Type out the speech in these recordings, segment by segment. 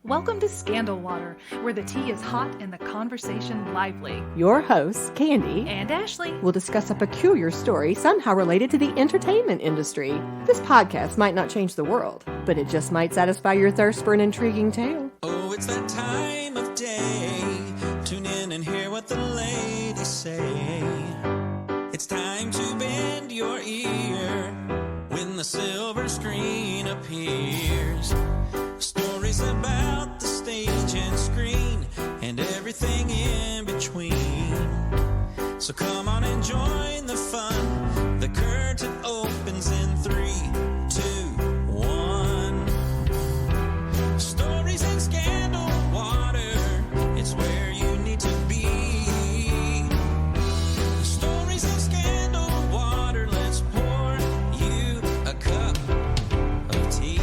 Welcome to Scandal Water, where the tea is hot and the conversation lively. Your hosts, Candy And Ashley, will discuss a peculiar story somehow related to the entertainment industry. This podcast might not change the world, but it just might satisfy your thirst for an intriguing tale. Oh, it's that time of day. Tune in and hear what the ladies say. It's time to bend your ear when the silver screen appears. Stories about the stage and screen and everything in between. So come on and join the fun. The curtain opens in 3, 2, 1. Stories and scandal water, it's where you need to be. Stories and scandal water, let's pour you a cup of tea.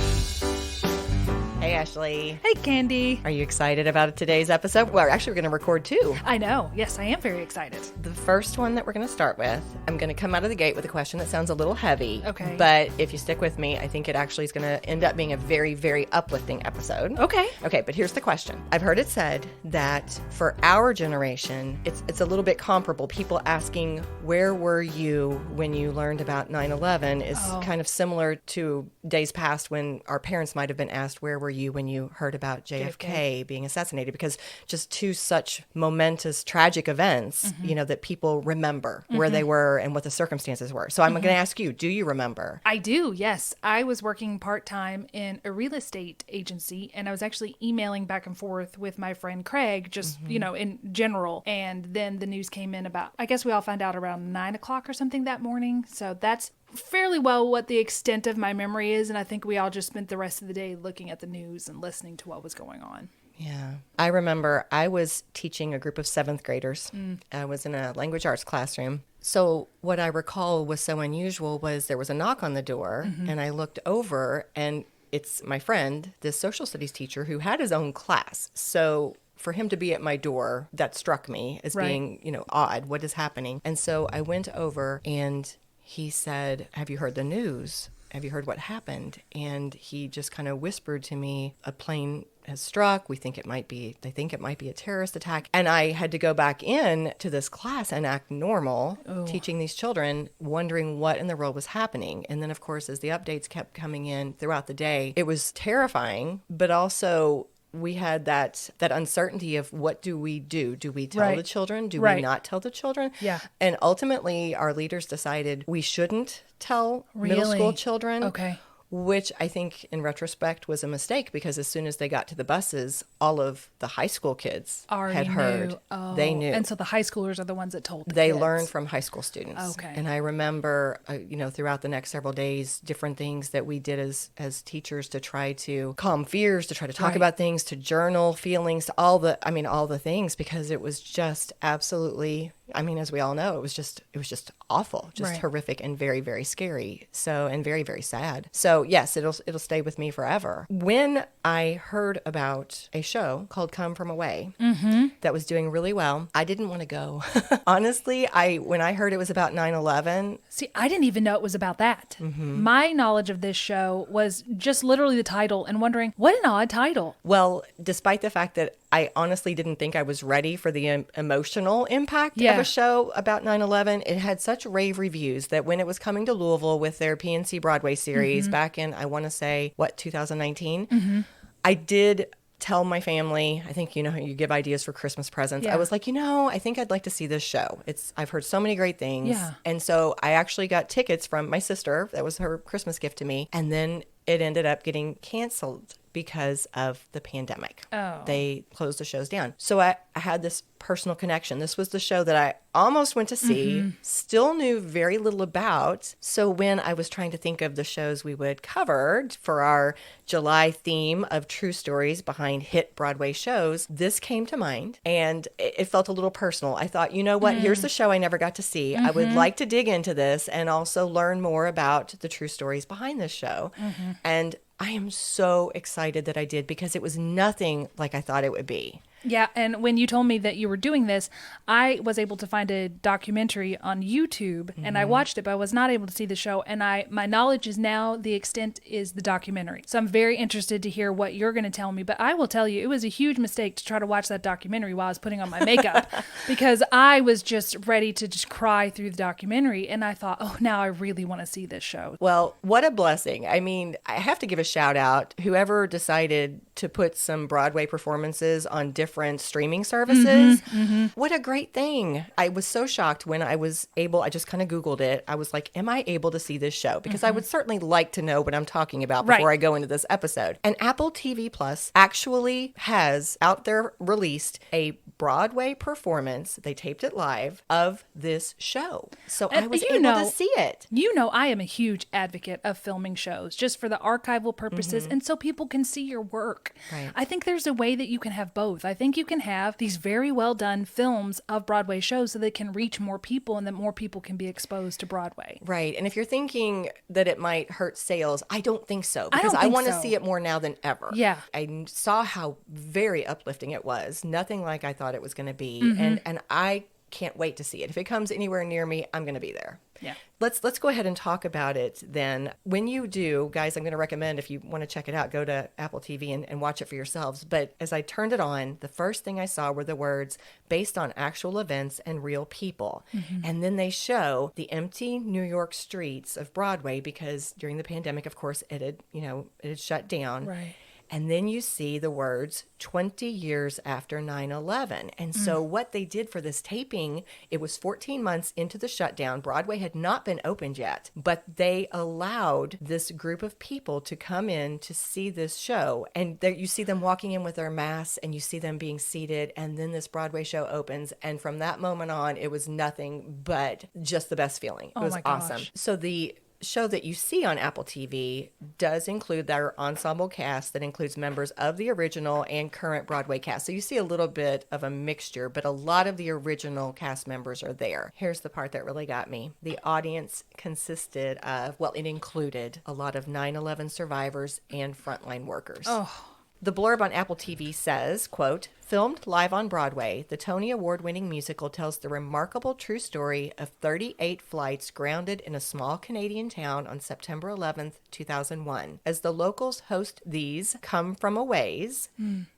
Hey, Ashley. hey Candy. Are you excited about today's episode? Well, actually, we're going to record two. I know, yes, I am very excited. The first one that we're going to start with, I'm going to come out of the gate with a question that sounds a little heavy. Okay. But if you stick with me, I think it actually is going to end up being a very, very uplifting episode. Okay. Okay, but here's the question. I've heard it said that for our generation, it's a little bit comparable. People asking, where were you when you learned about 9/11 is kind of similar to days past when our parents might have been asked, where were you when you heard about JFK being assassinated? Because just two such momentous, tragic events, you know, that people remember where they were and what the circumstances were. So I'm going to ask you, do you remember? I do, yes. I was working part-time in a real estate agency, and I was actually emailing back and forth with my friend Craig, just, you know, in general. And then the news came in about, I guess we all found out around 9 o'clock or something that morning. So that's fairly well what the extent of my memory is. And I think we all just spent the rest of the day looking at the news and listening to what was going on. Yeah. I remember I was teaching a group of 7th graders. I was in a language arts classroom. So what I recall was so unusual was there was a knock on the door and I looked over and it's my friend, this social studies teacher who had his own class. So for him to be at my door, that struck me as being, you know, odd. What is happening? And so I went over and he said, have you heard the news? Have you heard what happened? And he just kind of whispered to me, a plane has struck. They think it might be a terrorist attack. And I had to go back in to this class and act normal, teaching these children, wondering what in the world was happening. And then, of course, as the updates kept coming in throughout the day, it was terrifying, but also we had that uncertainty of what do we do? Do we tell the children? Do we not tell the children? Yeah. And ultimately, our leaders decided we shouldn't tell middle school children. Okay. Which I think in retrospect was a mistake because as soon as they got to the buses, all of the high school kids had heard. They knew. And so the high schoolers are the ones that told the They kids. learned from high school students. Okay. And I remember, you know, throughout the next several days, different things that we did as teachers to try to calm fears, to try to talk about things, to journal feelings, to all the things, because it was just absolutely, I mean, as we all know, it was just awful, just horrific and very, very scary. So, and very, very sad. So yes, it'll stay with me forever. When I heard about a show called Come From Away that was doing really well, I didn't want to go. Honestly, when I heard it was about 9/11. See, I didn't even know it was about that. My knowledge of this show was just literally the title and wondering, what an odd title. Well, despite the fact that I honestly didn't think I was ready for the emotional impact of a show about 9/11. It had such rave reviews that when it was coming to Louisville with their PNC Broadway series back in, I want to say, 2019, I did tell my family, I think, you know, you give ideas for Christmas presents. I was like, you know, I think I'd like to see this show. I've heard so many great things. Yeah. And so I actually got tickets from my sister. That was her Christmas gift to me. And then it ended up getting canceled because of the pandemic. They closed the shows down. So I had this personal connection. This was the show that I almost went to see, still knew very little about. So when I was trying to think of the shows we would cover for our July theme of true stories behind hit Broadway shows, this came to mind and it felt a little personal. I thought, you know what, here's the show I never got to see. I would like to dig into this and also learn more about the true stories behind this show. And I am so excited that I did because it was nothing like I thought it would be. Yeah, and when you told me that you were doing this, I was able to find a documentary on YouTube, and I watched it, but I was not able to see the show. And my knowledge is now the extent is the documentary. So I'm very interested to hear what you're going to tell me. But I will tell you, it was a huge mistake to try to watch that documentary while I was putting on my makeup because I was just ready to just cry through the documentary. And I thought, oh, now I really want to see this show. Well, what a blessing. I mean, I have to give a shout out. Whoever decided to put some Broadway performances on different streaming services, what a great thing. I was so shocked when I was able, I just kind of Googled it. I was like, am I able to see this show? Because I would certainly like to know what I'm talking about before I go into this episode. And Apple TV Plus actually has out there released a Broadway performance. They taped it live of this show. So I was able to see it. You know, I am a huge advocate of filming shows just for the archival purposes and so people can see your work. Right. I think there's a way that you can have both. I think you can have these very well done films of Broadway shows so they can reach more people and that more people can be exposed to Broadway. Right. And if you're thinking that it might hurt sales, I don't think so. Because I want to see it more now than ever. Yeah. I saw how very uplifting it was. Nothing like I thought it was going to be. And I can't wait to see it. If it comes anywhere near me, I'm going to be there. Yeah. Let's go ahead and talk about it then. When you do, guys, I'm going to recommend if you want to check it out, go to Apple TV and watch it for yourselves. But as I turned it on, the first thing I saw were the words based on actual events and real people. And then they show the empty New York streets of Broadway because during the pandemic, of course, it had shut down. Right. And then you see the words 20 years after 9/11. And so what they did for this taping, it was 14 months into the shutdown. Broadway had not been opened yet, but they allowed this group of people to come in to see this show. And there, you see them walking in with their masks and you see them being seated. And then this Broadway show opens. And from that moment on, it was nothing but just the best feeling. It was awesome. So the show that you see on Apple TV does include their ensemble cast that includes members of the original and current Broadway cast. So you see a little bit of a mixture, but a lot of the original cast members are there. Here's the part that really got me. The audience consisted of, well, it included a lot of 9/11 survivors and frontline workers. Oh. The blurb on Apple TV says, quote, filmed live on Broadway, the Tony Award-winning musical tells the remarkable true story of 38 flights grounded in a small Canadian town on September 11th, 2001. As the locals host these come from a ways,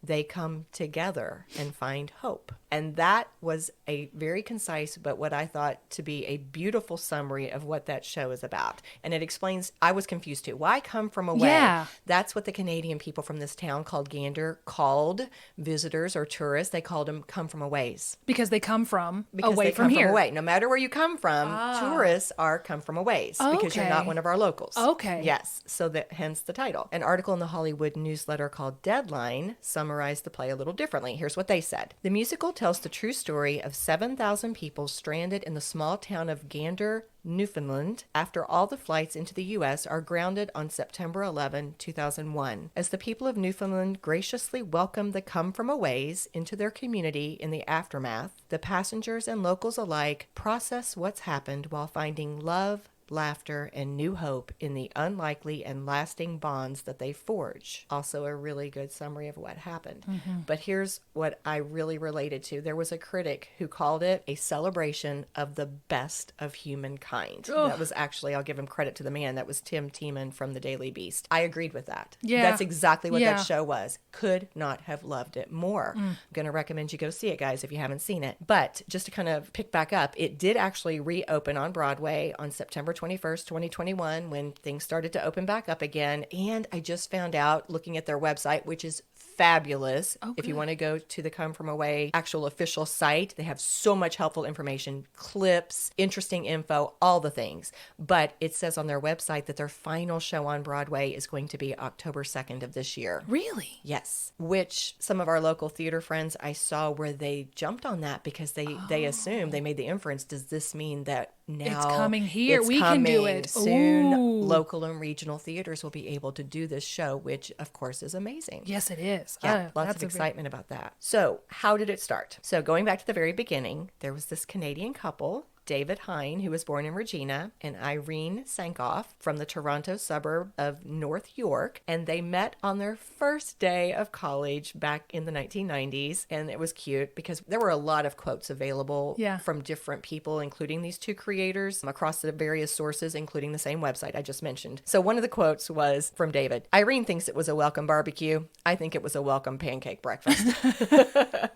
they come together and find hope. And that was a very concise, but what I thought to be a beautiful summary of what that show is about. And it explains, I was confused too. Why come from away? Yeah. That's what the Canadian people from this town called Gander called visitors or tourists. They called them come from a ways. Because they come from Because away they from come here. from away. No matter where you come from, tourists are come from a ways because you're not Okay. one of our locals. Okay. Yes. So that hence the title. An article in the Hollywood newsletter called Deadline summarized the play a little differently. Here's what they said. The musical tells the true story of 7,000 people stranded in the small town of Gander, Newfoundland, after all the flights into the U.S. are grounded on September 11, 2001. As the people of Newfoundland graciously welcome the come-from-aways into their community in the aftermath, the passengers and locals alike process what's happened while finding love, laughter, and new hope in the unlikely and lasting bonds that they forge. Also a really good summary of what happened. But here's what I really related to. There was a critic who called it a celebration of the best of humankind. That was actually, I'll give him credit to the man, that was Tim Tiemann from the Daily Beast. I agreed with that. Yeah. That's exactly what Yeah. that show was. Could not have loved it more. I'm going to recommend you go see it, guys, if you haven't seen it. But just to kind of pick back up, it did actually reopen on Broadway on September 21st, 2021, when things started to open back up again. And I just found out, looking at their website, which is fabulous. If you want to go to the Come From Away actual official site, they have so much helpful information, clips, interesting info, all the things. But it says on their website that their final show on Broadway is going to be October 2nd of this year. Really? Yes, which some of our local theater friends I saw where they jumped on that because they assumed, they made the inference, does this mean that now It's coming here. it's We can do coming it. soon? Ooh. Local and regional theaters will be able to do this show, which of course is amazing. Yes, it is. Yeah, lots that's of a excitement about that. So how did it start? So going back to the very beginning, there was this Canadian couple. David Hine, who was born in Regina, and Irene Sankoff from the Toronto suburb of North York. And they met on their first day of college back in the 1990s. And it was cute because there were a lot of quotes available from different people, including these two creators across the various sources, including the same website I just mentioned. So one of the quotes was from David. Irene thinks it was a welcome barbecue. I think it was a welcome pancake breakfast.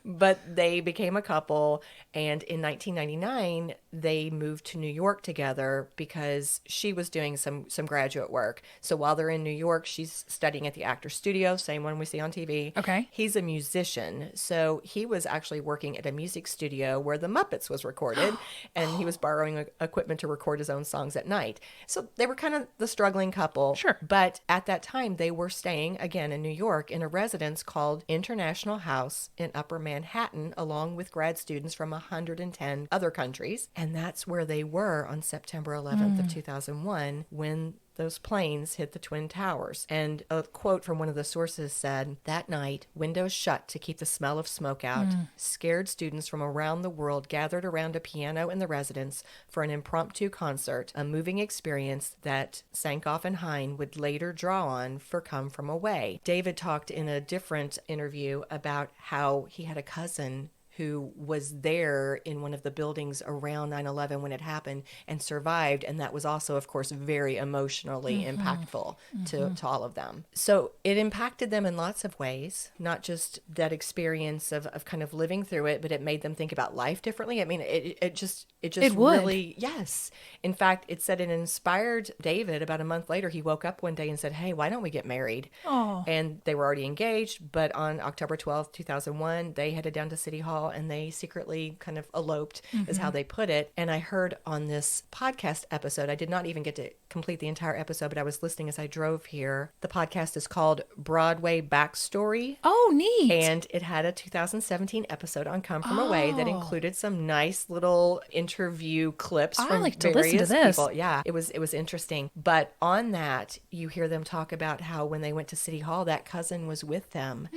But they became a couple, and in 1999 they moved to New York together because she was doing some graduate work. So while they're in New York, she's studying at the Actors Studio, same one we see on TV. Okay. He's a musician, so he was actually working at a music studio where the Muppets was recorded, and he was borrowing equipment to record his own songs at night. So they were kind of the struggling couple. Sure. But at that time, they were staying, again, in New York in a residence called International House in Upper Manhattan, along with grad students from 110 other countries. And that's where they were on September 11th of 2001 when those planes hit the Twin Towers. And a quote from one of the sources said, that night, windows shut to keep the smell of smoke out. Scared students from around the world gathered around a piano in the residence for an impromptu concert, a moving experience that Sankoff and Hine would later draw on for Come From Away. David talked in a different interview about how he had a cousin who was there in one of the buildings around 9/11 when it happened and survived. And that was also, of course, very emotionally impactful to all of them. So it impacted them in lots of ways, not just that experience of kind of living through it, but it made them think about life differently. I mean, it just really, yes. In fact, it said it inspired David. About a month later, he woke up one day and said, hey, why don't we get married? Oh. And they were already engaged, but on October 12th, 2001, they headed down to City Hall and they secretly kind of eloped, is how they put it. And I heard on this podcast episode, I did not even get to complete the entire episode, but I was listening as I drove here. The podcast is called Broadway Backstory. Oh, neat. And it had a 2017 episode on Come From Away that included some nice little interview clips from like to various listen to this. people. Yeah, it was interesting. But on that, you hear them talk about how when they went to City Hall, that cousin was with them.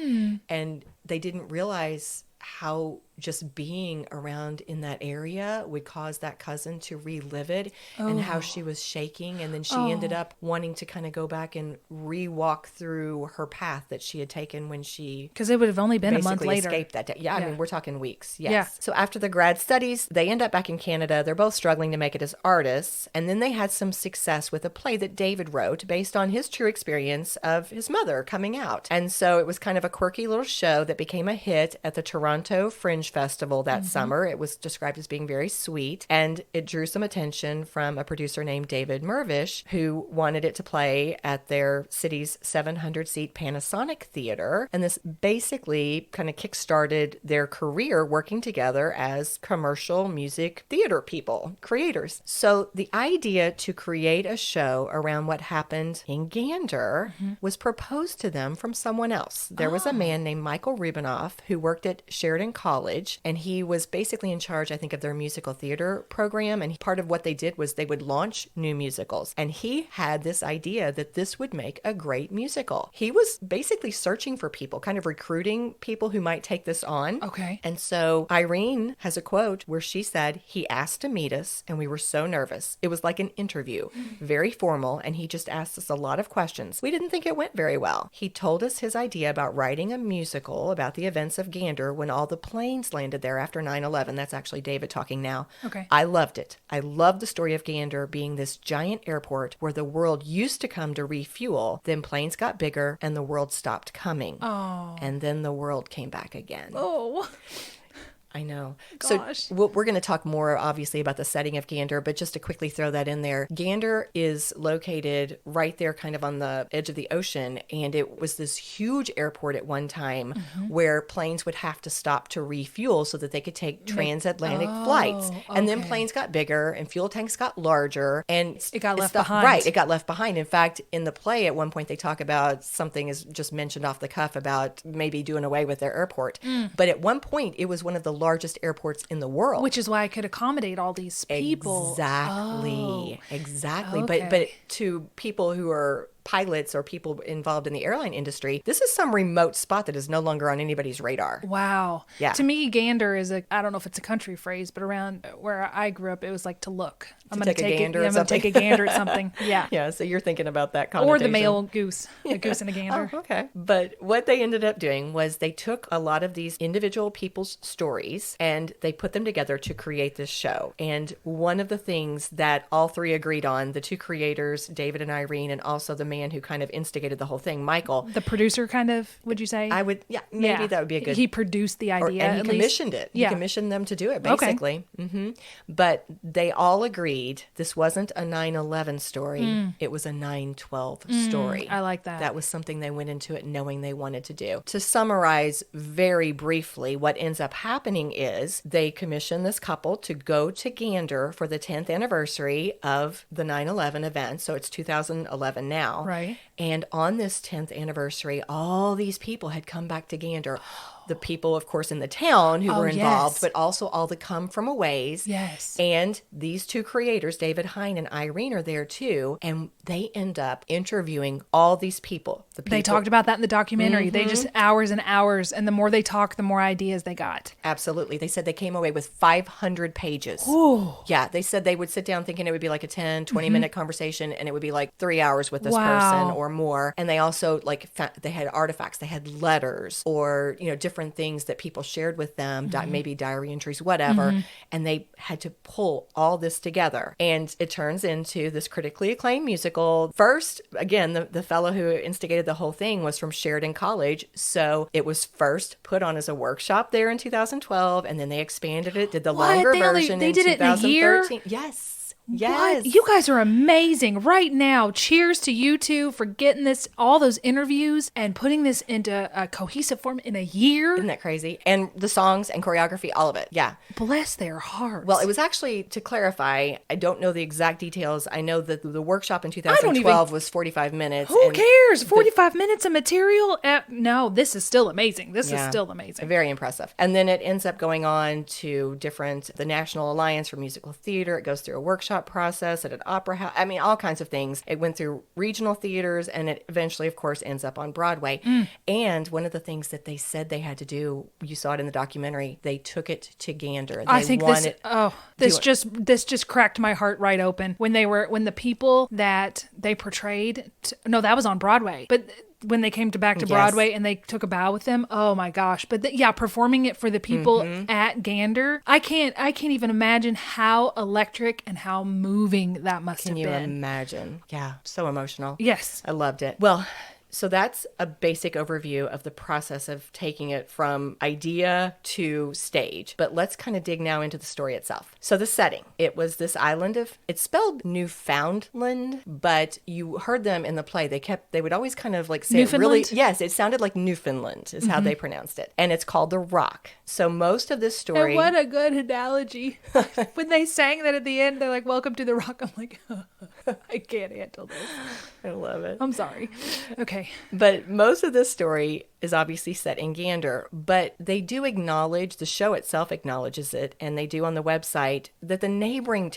And they didn't realize how just being around in that area would cause that cousin to relive it, and how she was shaking. And then she ended up wanting to kind of go back and re-walk through her path that she had taken when she, because it would have only been a month basically later. escaped that day. Yeah, I mean, we're talking weeks. Yes. Yeah. So after the grad studies, they end up back in Canada. They're both struggling to make it as artists. And then they had some success with a play that David wrote based on his true experience of his mother coming out. And so it was kind of a quirky little show that became a hit at the Toronto Fringe Festival that summer. It was described as being very sweet, and it drew some attention from a producer named David Mervish, who wanted it to play at their city's 700-seat Panasonic Theater. And this basically kind of kickstarted their career working together as commercial music theater people, creators. So the idea to create a show around what happened in Gander was proposed to them from someone else. There was a man named Michael Rubinoff who worked at Sheridan College, and he was basically in charge, I think, of their musical theater program. And part of what they did was they would launch new musicals. And he had this idea that this would make a great musical. He was basically searching for people, kind of recruiting people who might take this on. Okay. And so Irene has a quote where she said, he asked to meet us and we were so nervous. It was like an interview, very formal, and he just asked us a lot of questions. We didn't think it went very well. He told us his idea about writing a musical about the events of Gander when all the planes landed there after 9/11. That's actually David talking now. Okay. I loved it. I loved the story of Gander being this giant airport where the world used to come to refuel. Then planes got bigger and the world stopped coming. Oh. And then the world came back again. Oh. I know. Gosh. So we're going to talk more, obviously, about the setting of Gander, but just to quickly throw that in there, Gander is located right there kind of on the edge of the ocean, and it was this huge airport at one time where planes would have to stop to refuel so that they could take transatlantic flights. And then planes got bigger and fuel tanks got larger, and it got left behind. Right, it got left behind. In fact, in the play, at one point, they talk about something is just mentioned off the cuff about maybe doing away with their airport. But at one point, it was one of the largest airports in the world, Which is why I could accommodate all these people. Exactly. Oh. Exactly. Okay. But to people who are pilots or people involved in the airline industry, this is some remote spot that is no longer on anybody's radar. Wow. Yeah. To me, gander is I don't know if it's a country phrase, but around where I grew up, it was like to look. I'm going to take a gander at I'm going to take a gander at something. Yeah. Yeah, so you're thinking about that Or connotation. the male goose, a goose and a gander. Oh, okay. But what they ended up doing was they took a lot of these individual people's stories and they put them together to create this show. And one of the things that all three agreed on, the two creators, David and Irene, and also the man who kind of instigated the whole thing, Michael. The producer kind of, would you say? Maybe that would be a good... He produced the idea, and he at commissioned least. it. He commissioned them to do it, basically. Okay. But they all agreed this wasn't a 9/11 story. It was a 9/12 story. I like that. That was something they went into it knowing they wanted to do. To summarize very briefly, what ends up happening is they commission this couple to go to Gander for the 10th anniversary of the 9/11 event. So it's 2011 now. Right. And on this 10th anniversary, all these people had come back to Gander. The people, of course, in the town who were involved, but also all the come from a ways. Yes. And these two creators, David Hine and Irene, are there too. And they end up interviewing all these people. They talked about that in the documentary. They just hours and hours. And the more they talked, the more ideas they got. Absolutely. They said they came away with 500 pages. Ooh. Yeah. They said they would sit down thinking it would be like a 10, 20-minute conversation, and it would be like 3 hours with this person or more. And they also they had artifacts. They had letters or, different things that people shared with them, maybe diary entries, whatever. And they had to pull all this together. And it turns into this critically acclaimed musical. First, again, the fellow who instigated the whole thing was from Sheridan College. So it was first put on as a workshop there in 2012. And then they expanded it, did the longer version in 2013. Yes. Yes. What? You guys are amazing right now. Cheers to you two for getting all those interviews and putting this into a cohesive form in a year. Isn't that crazy? And the songs and choreography, all of it. Yeah. Bless their hearts. Well, it was actually, to clarify, I don't know the exact details. I know that the workshop in 2012 was 45 minutes. Who cares? 45 minutes of material? No, this is still amazing. This is still amazing. Very impressive. And then it ends up going on to the National Alliance for Musical Theater. It goes through a workshop process at an opera house. I mean, all kinds of things. It went through regional theaters and it eventually, of course, ends up on Broadway. And one of the things that they said they had to do, you saw it in the documentary, they took it to Gander. I think this just cracked my heart right open when the people that they portrayed, no, that was on Broadway, but when they came back to Broadway and they took a bow with them, oh my gosh. But performing it for the people at Gander, I can't even imagine how electric and how moving that must have been. Can you imagine? Yeah, so emotional. Yes. I loved it. Well, so that's a basic overview of the process of taking it from idea to stage. But let's kind of dig now into the story itself. So the setting, it was this island it's spelled Newfoundland, but you heard them in the play. They would always kind of say it really, yes, it sounded like Newfoundland is how they pronounced it. And it's called the Rock. So most of this story. And what a good analogy. When they sang that at the end, they're like, welcome to the Rock. I'm like, I can't handle this. I love it. I'm sorry. Okay. But most of this story is obviously set in Gander, but they do acknowledge, the show itself acknowledges it, and they do on the website, that the neighboring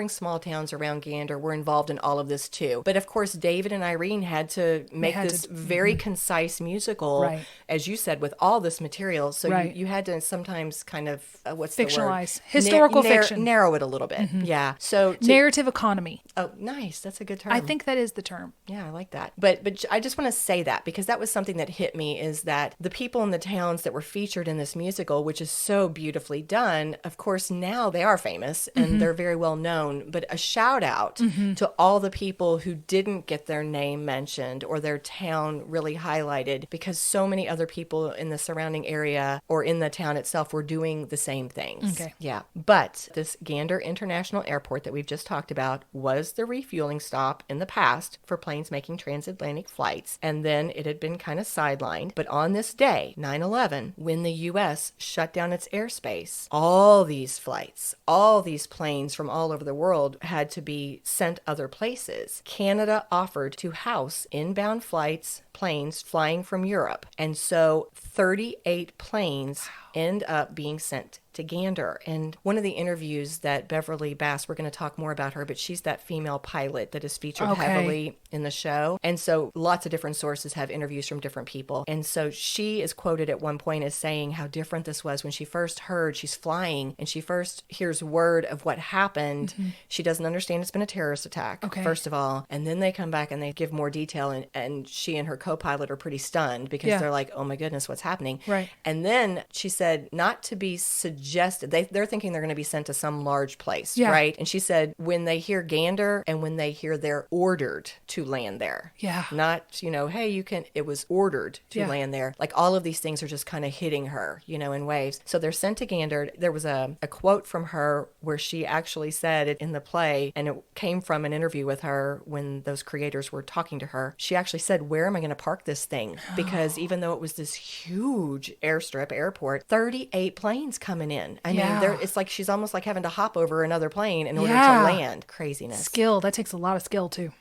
small towns around Gander were involved in all of this too. But of course, David and Irene had to make this very concise musical, as you said, with all this material. So you had to sometimes kind of, fictionalize, historical fiction. Narrow it a little bit. Yeah. So narrative economy. Oh, nice. That's a good term. I think that is the term. Yeah, I like that. But I just want to say that because that was something that hit me, is that the people in the towns that were featured in this musical, which is so beautifully done, of course, now they are famous and they're very well known, but a shout out to all the people who didn't get their name mentioned or their town really highlighted, because so many other people in the surrounding area or in the town itself were doing the same things. Okay. Yeah. But this Gander International Airport that we've just talked about was the refueling stop in the past for planes making transatlantic flights. And then it had been kind of sidelined. But on this day, 9/11, when the U.S. shut down its airspace, all these flights, all these planes from all over the world had to be sent other places. Canada offered to house inbound planes flying from Europe. And so 38 planes end up being sent to Gander. And one of the interviews that Beverly Bass, we're going to talk more about her, but she's that female pilot that is featured heavily in the show. And so lots of different sources have interviews from different people. And so she is quoted at one point as saying how different this was when she first heard she's flying and she first hears word of what happened. She doesn't understand it's been a terrorist attack, first of all. And then they come back and they give more detail. And she and her co-pilot are pretty stunned because they're like, oh my goodness, what's happening? Right. And then she said, not to be suggested, they're thinking they're going to be sent to some large place, right? And she said, when they hear Gander and when they hear they're ordered to land there. Yeah. Not, hey, you can, it was ordered to land there. Like all of these things are just kind of hitting her, in waves. So they're sent to Gander. There was a quote from her where she actually said it in the play, and it came from an interview with her when those creators were talking to her. She actually said, where am I going to park this thing? Because even though it was this huge airport, 38 planes coming in. I mean, it's like she's almost like having to hop over another plane in order to land. Craziness. Skill. That takes a lot of skill too.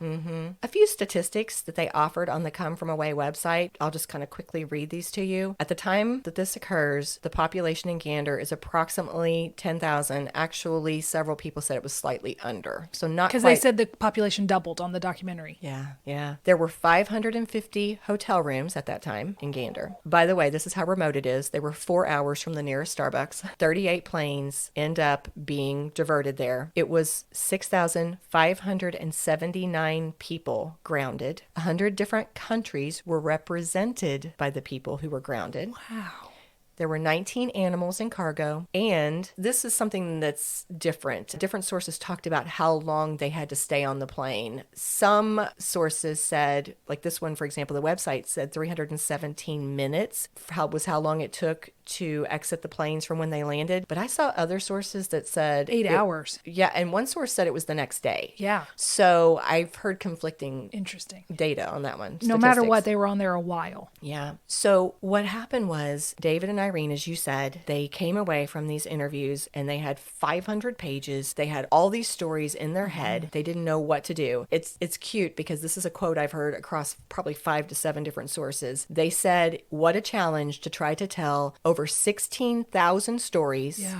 A few statistics that they offered on the Come From Away website. I'll just kind of quickly read these to you. At the time that this occurs, the population in Gander is approximately 10,000. Actually, several people said it was slightly under. So not because they said the population doubled on the documentary. Yeah. There were 550 hotel rooms at that time in Gander. By the way, this is how remote it is. They were 4 hours from the nearest Starbucks. 38 planes end up being diverted there. It was 6,579 people grounded. 100 different countries were represented by the people who were grounded. Wow. There were 19 animals in cargo, and this is something that's different. Different sources talked about how long they had to stay on the plane. Some sources said, like this one, for example, the website said 317 minutes was how long it took to exit the planes from when they landed. But I saw other sources that said 8 hours. Yeah, and one source said it was the next day. Yeah. So I've heard conflicting Interesting data on that one. No matter what, they were on there a while. Yeah. So what happened was David and Irene, as you said, they came away from these interviews and they had 500 pages. They had all these stories in their head. They didn't know what to do. It's cute because this is a quote I've heard across probably 5 to 7 different sources. They said, what a challenge to try to tell over 16,000 stories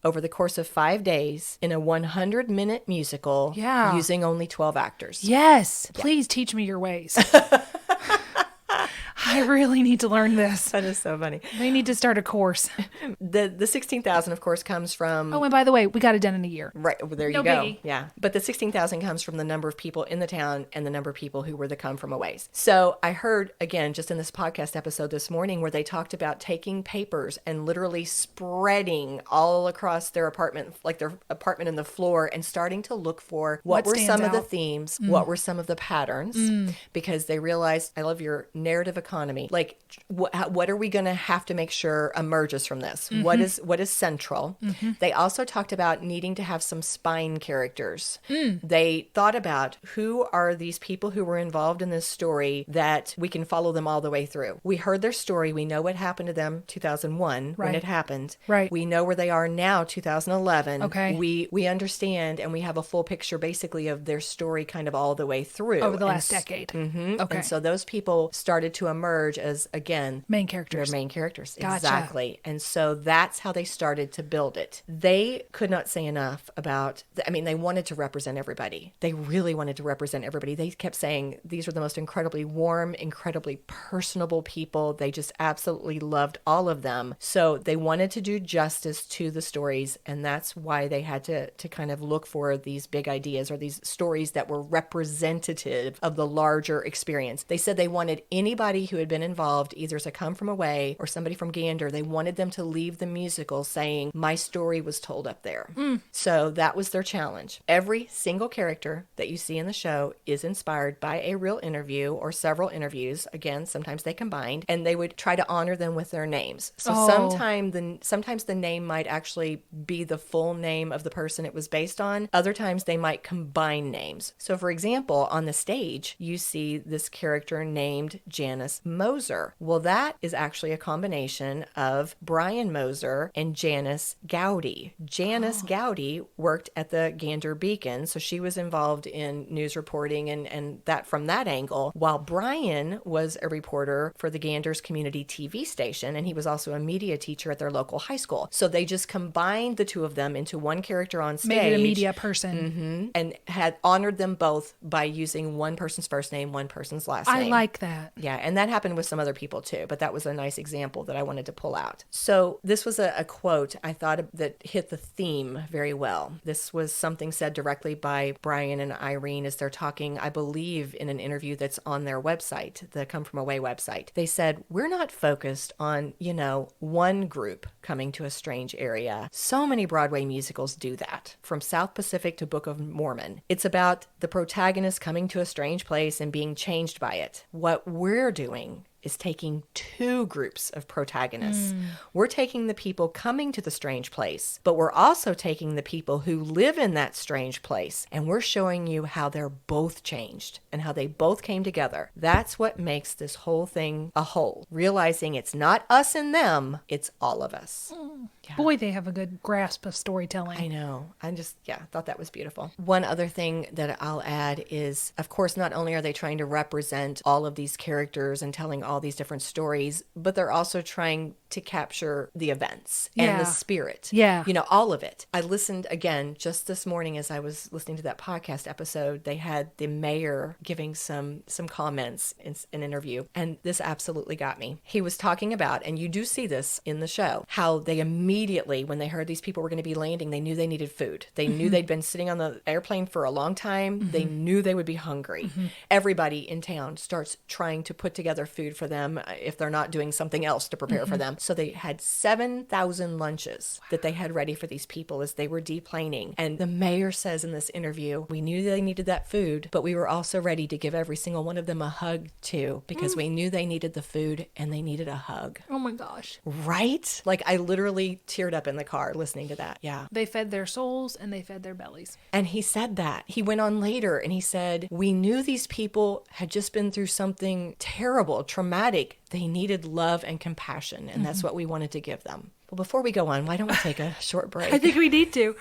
over the course of 5 days in a 100-minute musical using only 12 actors. Yes. Please teach me your ways. I really need to learn this. That is so funny. They need to start a course. The 16,000, of course, comes from... Oh, and by the way, we got it done in a year. Right. Well, there you go. Biggie. Yeah. But the 16,000 comes from the number of people in the town and the number of people who were the come from aways. So I heard, again, just in this podcast episode this morning where they talked about taking papers and literally spreading all across their apartment, like their apartment in the floor, and starting to look for what were some of the themes, what were some of the patterns, because they realized, I love your narrative economy. Like, what are we going to have to make sure emerges from this? What is central? They also talked about needing to have some spine characters. They thought about who are these people who were involved in this story that we can follow them all the way through. We heard their story. We know what happened to them 2001 when it happened. Right. We know where they are now, 2011. Okay. We understand and we have a full picture basically of their story kind of all the way through. Over the last decade. Okay. And so those people started to emerge as, again, main characters. Their main characters. Gotcha. Exactly. And so that's how they started to build it. They could not say enough about, they wanted to represent everybody. They really wanted to represent everybody. They kept saying these were the most incredibly warm, incredibly personable people. They just absolutely loved all of them. So they wanted to do justice to the stories. And that's why they had to kind of look for these big ideas or these stories that were representative of the larger experience. They said they wanted anybody who had been involved, either as a come from away or somebody from Gander, they wanted them to leave the musical saying, my story was told up there. So that was their challenge. Every single character that you see in the show is inspired by a real interview or several interviews. Again, sometimes they combined, and they would try to honor them with their names. So sometimes the name might actually be the full name of the person it was based on. Other times they might combine names. So for example, on the stage, you see this character named Janice Moser. Well, that is actually a combination of Brian Moser and Janice Gowdy. Janice Gowdy worked at the Gander Beacon, so she was involved in news reporting and that from that angle, while Brian was a reporter for the Gander's community TV station, and he was also a media teacher at their local high school. So they just combined the two of them into one character on stage. Made it a media person. And had honored them both by using one person's first name, one person's last name. I like that. Yeah, and that happened with some other people too, but that was a nice example that I wanted to pull out. So this was a quote I thought that hit the theme very well. This was something said directly by Brian and Irene as they're talking, I believe, in an interview that's on their website, the Come From Away website. They said, we're not focused on, one group coming to a strange area. So many Broadway musicals do that, from South Pacific to Book of Mormon. It's about the protagonist coming to a strange place and being changed by it. What we're doing is taking two groups of protagonists. We're taking the people coming to the strange place, but we're also taking the people who live in that strange place, and we're showing you how they're both changed and how they both came together. That's what makes this whole thing a whole. Realizing it's not us and them, it's all of us. Yeah. Boy, they have a good grasp of storytelling. I know. I thought that was beautiful. One other thing that I'll add is, of course, not only are they trying to represent all of these characters and telling all these different stories, but they're also trying to capture the events and the spirit. Yeah. All of it. I listened again just this morning as I was listening to that podcast episode. They had the mayor giving some comments in an interview, and this absolutely got me. He was talking about, and you do see this in the show, how they immediately, when they heard these people were going to be landing, they knew they needed food. They knew they'd been sitting on the airplane for a long time. They knew they would be hungry. Everybody in town starts trying to put together food for them if they're not doing something else to prepare for them. So they had 7,000 lunches that they had ready for these people as they were deplaning. And the mayor says in this interview, we knew they needed that food, but we were also ready to give every single one of them a hug too, because we knew they needed the food and they needed a hug. Oh my gosh. Right? Like I literally teared up in the car listening to that. Yeah. They fed their souls and they fed their bellies. And he said that. He went on later and he said, we knew these people had just been through something terrible, traumatic. They needed love and compassion, and that's what we wanted to give them. Well, before we go on, why don't we take a short break? I think we need to.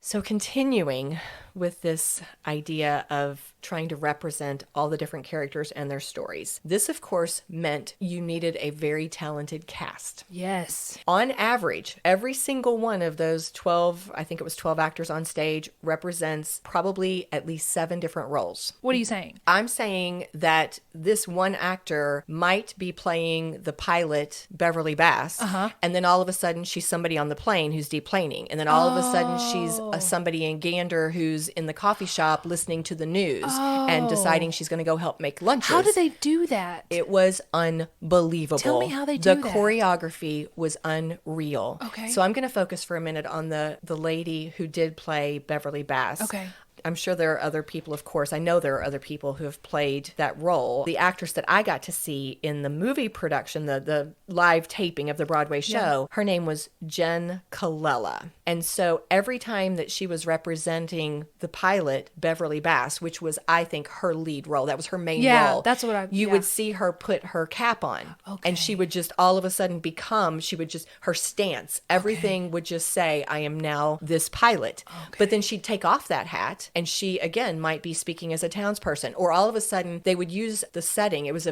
So continuing with this idea of trying to represent all the different characters and their stories. This, of course, meant you needed a very talented cast. Yes. On average, every single one of those 12, I think it was 12 actors on stage, represents probably at least 7 different roles. What are you saying? I'm saying that this one actor might be playing the pilot, Beverly Bass, and then all of a sudden she's somebody on the plane who's deplaning. And then all of a sudden she's somebody in Gander who's in the coffee shop listening to the news and deciding she's going to go help make lunches. How do they do that? It was unbelievable. Tell me how they do that. The choreography was unreal. Okay. So I'm going to focus for a minute on the lady who did play Beverly Bass. Okay. I'm sure there are other people, of course. I know there are other people who have played that role. The actress that I got to see in the movie production, the live taping of the Broadway show, her name was Jen Colella. And so every time that she was representing the pilot, Beverly Bass, which was, I think, her lead role, that was her main role. Yeah, that's what You would see her put her cap on. Okay. And she would just all of a sudden her stance, everything would just say, I am now this pilot. Okay. But then she'd take off that hat. And she, again, might be speaking as a townsperson. Or all of a sudden, they would use the setting. It was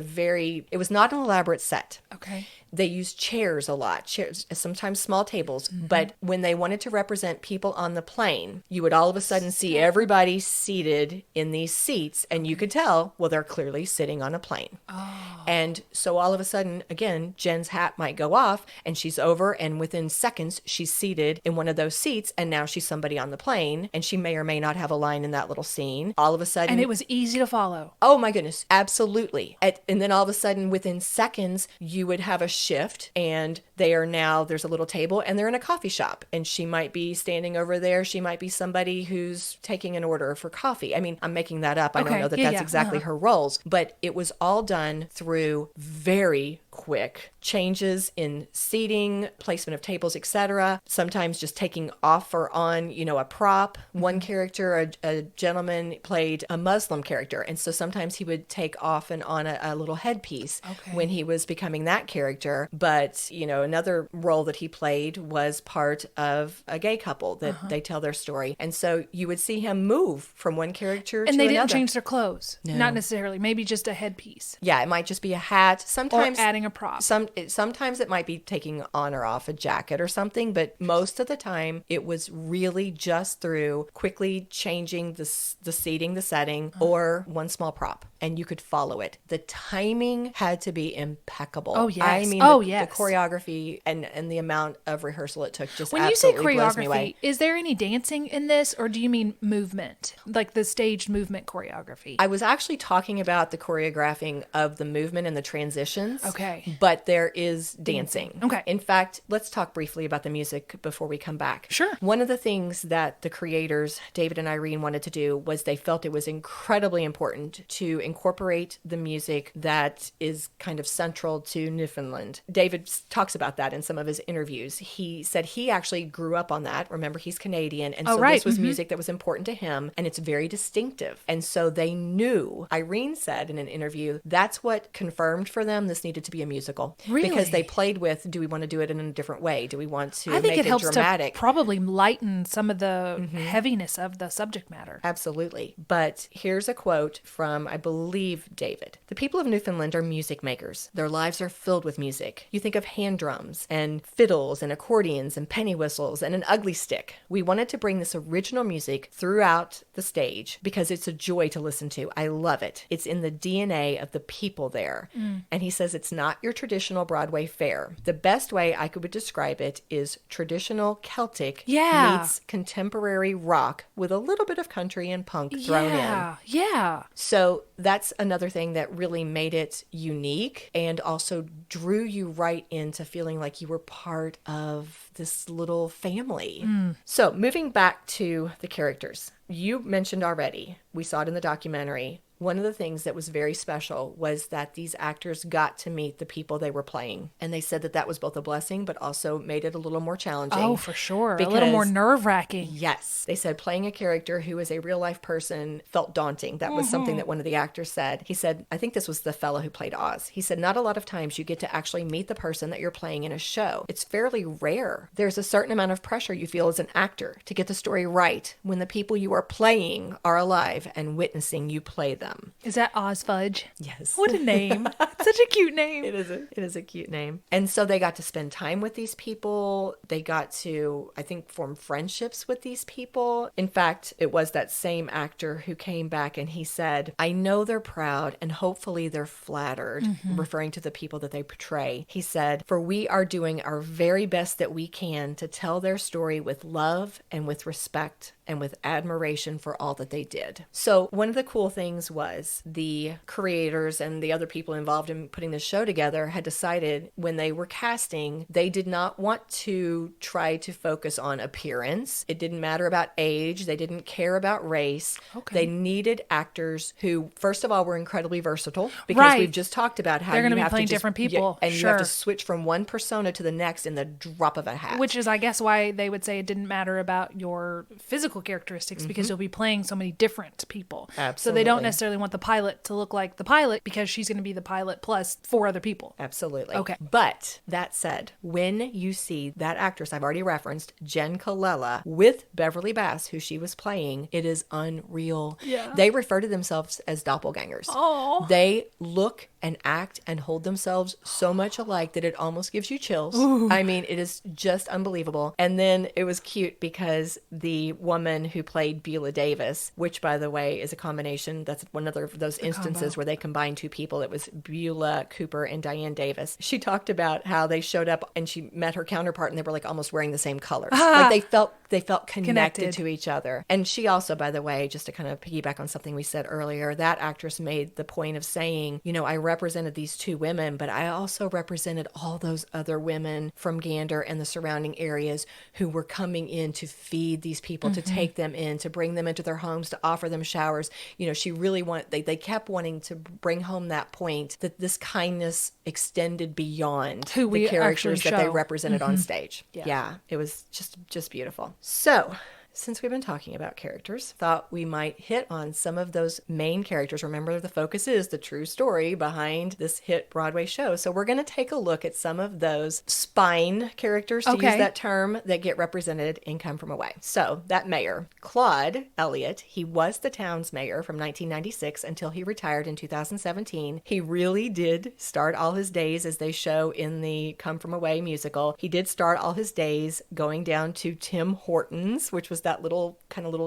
not an elaborate set. Okay. They used chairs a lot, chairs, sometimes small tables. But when they wanted to represent people on the plane, you would all of a sudden see everybody seated in these seats. And you could tell, well, they're clearly sitting on a plane. Oh. And so all of a sudden, again, Jen's hat might go off and she's over. And within seconds, she's seated in one of those seats. And now she's somebody on the plane. And she may or may not have a line in that little scene. All of a sudden. And it was easy to follow. Oh my goodness. Absolutely. And then all of a sudden, within seconds, you would have a shift and there's a little table and they're in a coffee shop, and she might be standing over there. She might be somebody who's taking an order for coffee. I mean, I'm making that up. I don't know that that's exactly her roles, but it was all done through very quick changes in seating, placement of tables, etc. Sometimes just taking off or on, a prop. One character, a gentleman, played a Muslim character, and so sometimes he would take off and on a little headpiece when he was becoming that character. But, another role that he played was part of a gay couple that they tell their story. And so you would see him move from one character to another. And they didn't change their clothes. No. Not necessarily. Maybe just a headpiece. Yeah, it might just be a hat. Sometimes or adding a prop. Sometimes it might be taking on or off a jacket or something, but most of the time it was really just through quickly changing the seating, the setting, or one small prop, and you could follow it. The timing had to be impeccable. Oh, yes. I mean, the choreography and the amount of rehearsal it took just absolutely blows me away. When you say choreography, is there any dancing in this, or do you mean movement, like the staged movement choreography? I was actually talking about the choreographing of the movement and the transitions. Okay. But there is dancing. Okay. In fact, let's talk briefly about the music before we come back. Sure. One of the things that the creators, David and Irene, wanted to do was they felt it was incredibly important to incorporate the music that is kind of central to Newfoundland. David talks about that in some of his interviews. He said he actually grew up on that. Remember, he's Canadian. And so this was music that was important to him, and it's very distinctive. And so they knew, Irene said in an interview, that's what confirmed for them this needed to be a musical. Really? Because they played with, do we want to do it in a different way? Do we want to make it helps dramatic? To probably lighten some of the heaviness of the subject matter. Absolutely. But here's a quote from, I believe, David. The people of Newfoundland are music makers. Their lives are filled with music. You think of hand drums and fiddles and accordions and penny whistles and an ugly stick. We wanted to bring this original music throughout the stage because it's a joy to listen to. I love it. It's in the DNA of the people there. And he says it's not your traditional Broadway fare. The best way I could describe it is traditional Celtic meets contemporary rock with a little bit of country and punk thrown in. Yeah. So that's another thing that really made it unique and also drew you right into feeling like you were part of this little family. So moving back to the characters, you mentioned already, we saw it in the documentary, one of the things that was very special was that these actors got to meet the people they were playing. And they said that that was both a blessing, but also made it a little more challenging. Oh, for sure. A little more nerve-wracking. Yes. They said playing a character who was a real-life person felt daunting. That was something that one of the actors said. He said, I think this was the fellow who played Oz. He said, not a lot of times you get to actually meet the person that you're playing in a show. It's fairly rare. There's a certain amount of pressure you feel as an actor to get the story right when the people you are playing are alive and witnessing you play them. Is that Oz Fudge? Yes. What a name. Such a cute name. It is a cute name. And so they got to spend time with these people. They got to, I think, form friendships with these people. In fact, it was that same actor who came back and he said, I know they're proud and hopefully they're flattered, referring to the people that they portray. He said, for we are doing our very best that we can to tell their story with love and with respect and with admiration for all that they did. So one of the cool things was the creators and the other people involved in putting the show together had decided when they were casting, they did not want to try to focus on appearance. It didn't matter about age. They didn't care about race. Okay. They needed actors who, first of all, were incredibly versatile because we've just talked about how they're going to be have playing to just, different people. And you have to switch from one persona to the next in the drop of a hat. Which is, I guess, why they would say it didn't matter about your physical characteristics because you'll be playing so many different people. Absolutely. So they don't necessarily want the pilot to look like the pilot because she's going to be the pilot plus 4 other people. Absolutely. Okay. But that said, when you see that actress I've already referenced, Jen Colella, with Beverly Bass, who she was playing, it is unreal. Yeah. They refer to themselves as doppelgangers. Oh. They look and act and hold themselves so much alike that it almost gives you chills. Ooh. I mean, it is just unbelievable. And then it was cute because the woman woman who played Beulah Davis, which, by the way, is a combination. That's one of those instances where they combined two people. It was Beulah Cooper and Diane Davis. She talked about how they showed up and she met her counterpart and they were like almost wearing the same colors. Like they felt connected to each other. And she also, by the way, just to kind of piggyback on something we said earlier, that actress made the point of saying, you know, I represented these two women, but I also represented all those other women from Gander and the surrounding areas who were coming in to feed these people, to take them in, to bring them into their homes, to offer them showers. You know, she really they kept wanting to bring home that point that this kindness extended beyond who the characters that they show. represented on stage. Yeah, it was just beautiful. So, since we've been talking about characters, thought we might hit on some of those main characters. Remember, the focus is the true story behind this hit Broadway show. So we're going to take a look at some of those spine characters, to use that term, that get represented in Come From Away. So that mayor, Claude Elliott, he was the town's mayor from 1996 until he retired in 2017. He really did start all his days, as they show in the Come From Away musical. He did start all his days going down to Tim Hortons, which was that little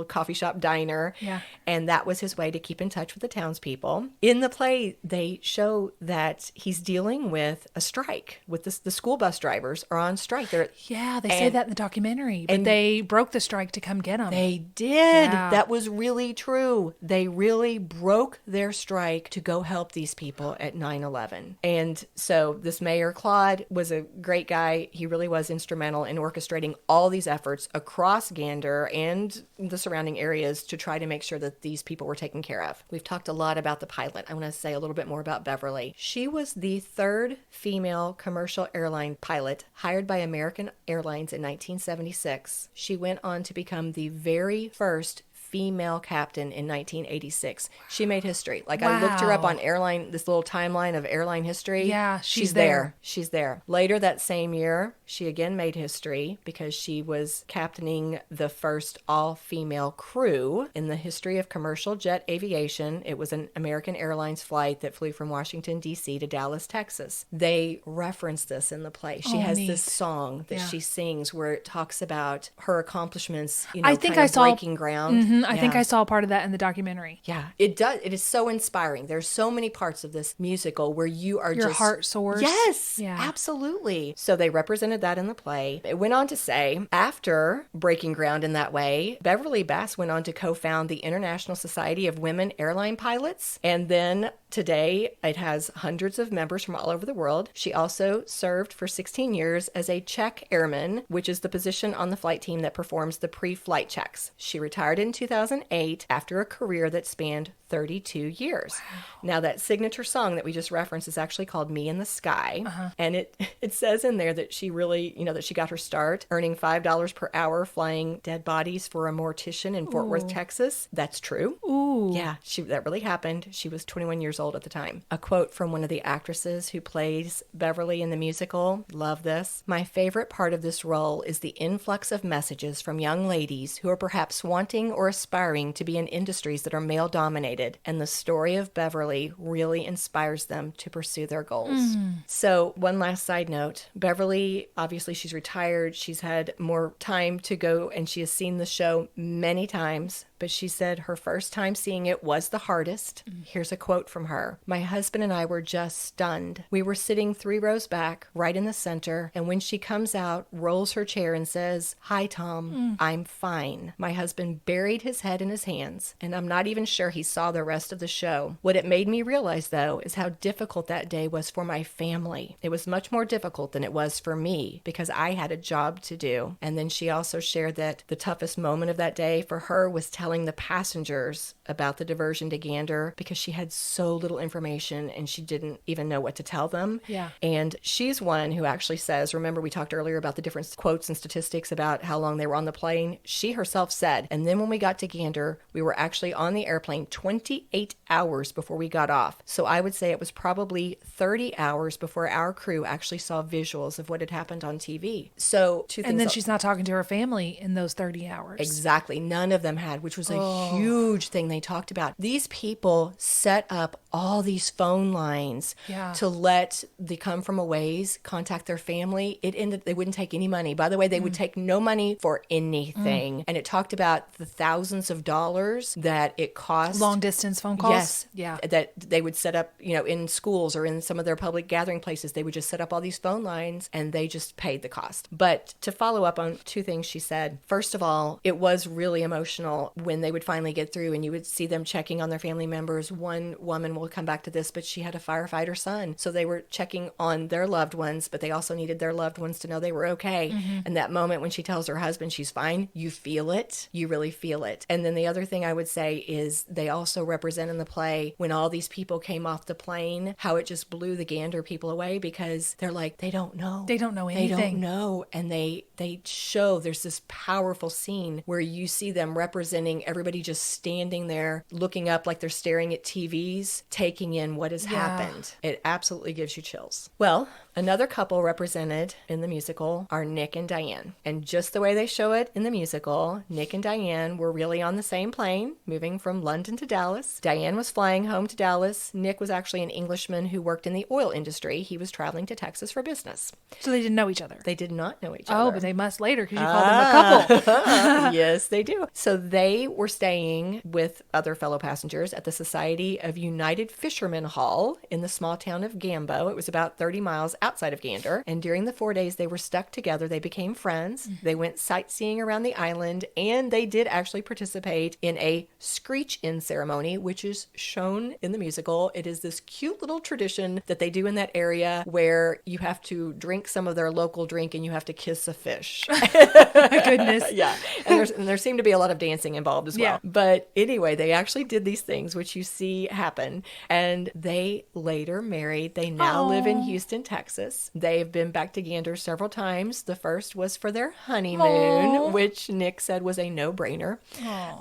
coffee shop diner. Yeah. And that was his way to keep in touch with the townspeople. In the play, they show that he's dealing with a strike, with the school bus drivers are on strike. They say that in the documentary, but they broke the strike to come get him. They did. Yeah. That was really true. They really broke their strike to go help these people at 9/11. And so this mayor, Claude, was a great guy. He really was instrumental in orchestrating all these efforts across Gander and the surrounding areas to try to make sure that these people were taken care of. We've talked a lot about the pilot. I want to say a little bit more about Beverly. She was the third female commercial airline pilot hired by American Airlines in 1976. She went on to become the very first female captain in 1986. She made history. Like, I looked her up on this little timeline of airline history. Yeah, she's there. She's there. Later that same year, she again made history because she was captaining the first all-female crew in the history of commercial jet aviation. It was an American Airlines flight that flew from Washington, D.C. to Dallas, Texas. They reference this in the play. She has this song that she sings where it talks about her accomplishments, I think I saw breaking ground. I think I saw part of that in the documentary. Yeah, it does. It is so inspiring. There's so many parts of this musical where your heart soars. Yes, yeah, absolutely. So they represented that in the play. It went on to say, after breaking ground in that way, Beverly Bass went on to co-found the International Society of Women Airline Pilots. And then today, it has hundreds of members from all over the world. She also served for 16 years as a check airman, which is the position on the flight team that performs the pre-flight checks. She retired in 2008 after a career that spanned 32 years. Wow. Now, that signature song that we just referenced is actually called Me in the Sky. And it says in there that she really, that she got her start earning $5 per hour flying dead bodies for a mortician in Fort Worth, Texas. That's true. Ooh. Yeah, that really happened. She was 21 years old at the time. A quote from one of the actresses who plays Beverly in the musical. Love this. My favorite part of this role is the influx of messages from young ladies who are perhaps wanting or aspiring to be in industries that are male-dominated, and the story of Beverly really inspires them to pursue their goals. So, one last side note. Beverly, obviously, she's retired. She's had more time to go, and she has seen the show many times. But she said her first time seeing it was the hardest. Here's a quote from her. My husband and I were just stunned. We were sitting 3 rows back, right in the center, and when she comes out, rolls her chair and says, "Hi, Tom, I'm fine." My husband buried his head in his hands, and I'm not even sure he saw the rest of the show. What it made me realize, though, is how difficult that day was for my family. It was much more difficult than it was for me because I had a job to do. And then she also shared that the toughest moment of that day for her was telling the passengers about the diversion to Gander because she had so little information and she didn't even know what to tell them. Yeah. And she's one who actually says, remember we talked earlier about the different quotes and statistics about how long they were on the plane? She herself said, and then when we got to Gander, we were actually on the airplane 28 hours before we got off. So I would say it was probably 30 hours before our crew actually saw visuals of what had happened on TV. So two things. And then she's not talking to her family in those 30 hours. Exactly. None of them had, which was was a huge thing they talked about. These people set up all these phone lines to let the come from aways contact their family. It ended, they wouldn't take any money. By the way, they would take no money for anything. And it talked about the thousands of dollars that it cost. Long distance phone calls? Yes. Yeah. That they would set up, in schools or in some of their public gathering places. They would just set up all these phone lines and they just paid the cost. But to follow up on two things she said, first of all, it was really emotional when they would finally get through and you would see them checking on their family members. One woman, will come back to this, but she had a firefighter son. So they were checking on their loved ones, but they also needed their loved ones to know they were okay. And that moment when she tells her husband she's fine, you feel it. You really feel it. And then the other thing I would say is they also represent in the play when all these people came off the plane, how it just blew the Gander people away because they're like, they don't know. They don't know anything. They don't know. And they show, there's this powerful scene where you see them representing everybody just standing there looking up like they're staring at TVs, taking in what has happened. It absolutely gives you chills. Well, another couple represented in the musical are Nick and Diane. And just the way they show it in the musical, Nick and Diane were really on the same plane, moving from London to Dallas. Diane was flying home to Dallas. Nick was actually an Englishman who worked in the oil industry. He was traveling to Texas for business. So they didn't know each other? They did not know each other. Oh, but they must later because you called them a couple. Yes, they do. So they were staying with other fellow passengers at the Society of United Fishermen Hall in the small town of Gambo. It was about 30 miles outside of Gander. And during the 4 days they were stuck together, they became friends. They went sightseeing around the island, and they did actually participate in a screech-in ceremony, which is shown in the musical. It is this cute little tradition that they do in that area where you have to drink some of their local drink and you have to kiss a fish. My goodness. Yeah. And there seemed to be a lot of dancing involved as well. Yeah. But anyway, they actually did these things, which you see happen. And they later married. They now live in Houston, Texas. They've been back to Gander several times. The first was for their honeymoon, which Nick said was a no-brainer.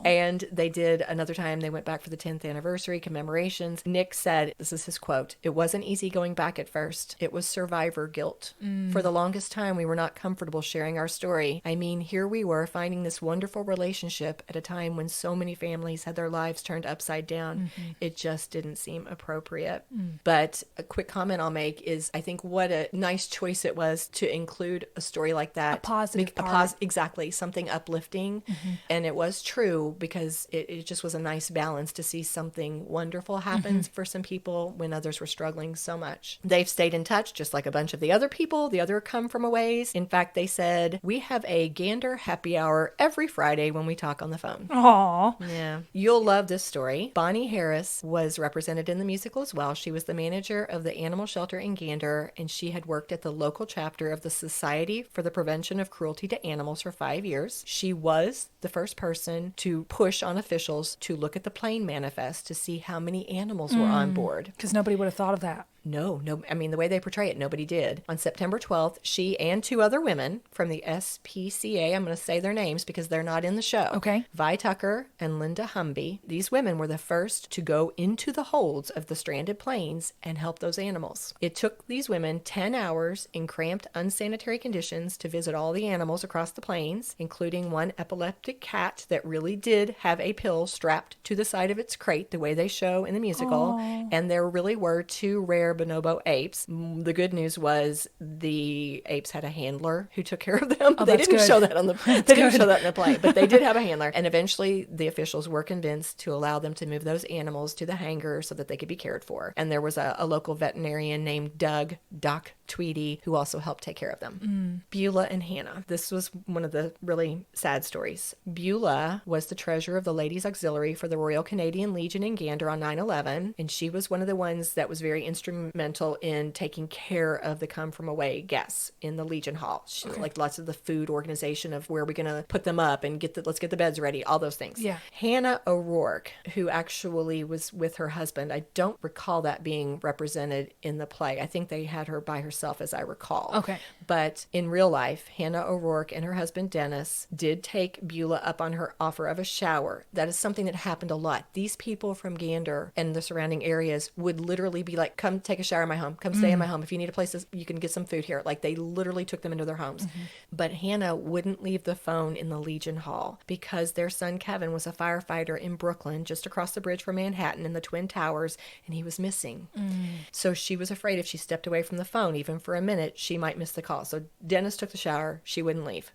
And they did another time. They went back for the 10th anniversary commemorations. Nick said, this is his quote, "It wasn't easy going back at first. It was survivor guilt. For the longest time, we were not comfortable sharing our story. I mean, here we were finding this wonderful relationship at a time when so many families had their lives turned upside down. It just didn't seem appropriate." But a quick comment I'll make is I think what a nice choice it was to include a story like that. A positive part. Exactly. Something uplifting. And it was true because it just was a nice balance to see something wonderful happen for some people when others were struggling so much. They've stayed in touch just like a bunch of the other people, the other come from aways. In fact, they said, we have a Gander happy hour every Friday when we talk on the phone. Aw. Yeah. You'll love this story. Bonnie Harris was represented in the musical as well. She was the manager of the animal shelter in Gander, and she had worked at the local chapter of the Society for the Prevention of Cruelty to Animals for 5 years. She was the first person to push on officials to look at the plane manifest to see how many animals were on board. Because nobody would have thought of that. No. I mean, the way they portray it, nobody did. On September 12th, she and two other women from the SPCA, I'm going to say their names because they're not in the show. Okay. Vi Tucker and Linda Humby. These women were the first to go into the holds of the stranded planes and help those animals. It took these women 10 hours in cramped, unsanitary conditions to visit all the animals across the plains, including one epileptic cat that really did have a pill strapped to the side of its crate, the way they show in the musical. And there really were two rare bonobo apes. The good news was the apes had a handler who took care of them. They didn't show that on the didn't show that in the play, but they did have a handler. And eventually the officials were convinced to allow them to move those animals to the hangar so that they could be cared for. And there was a local veterinarian named Doc Tweedy, who also helped take care of them. Beulah and Hannah. This was one of the really sad stories. Beulah was the treasurer of the Ladies Auxiliary for the Royal Canadian Legion in Gander on 9/11, and she was one of the ones that was very instrumental in taking care of the come from away guests in the Legion Hall. She, like lots of the food organization of where are we going to put them up and let's get the beds ready, all those things. Yeah. Hannah O'Rourke, who actually was with her husband, I don't recall that being represented in the play. I think they had her by herself, as I recall. Okay. But in real life, Hannah O'Rourke and her husband Dennis did take Beulah up on her offer of a shower. That is something that happened a lot. These people from Gander and the surrounding areas would literally be like, come take a shower in my home. Come stay in my home. If you need a place, you can get some food here. Like, they literally took them into their homes. But Hannah wouldn't leave the phone in the Legion Hall because their son Kevin was a firefighter in Brooklyn, just across the bridge from Manhattan in the Twin Towers, and he was missing. So she was afraid if she stepped away from the phone, even for a minute, she might miss the call. So Dennis took the shower. She wouldn't leave.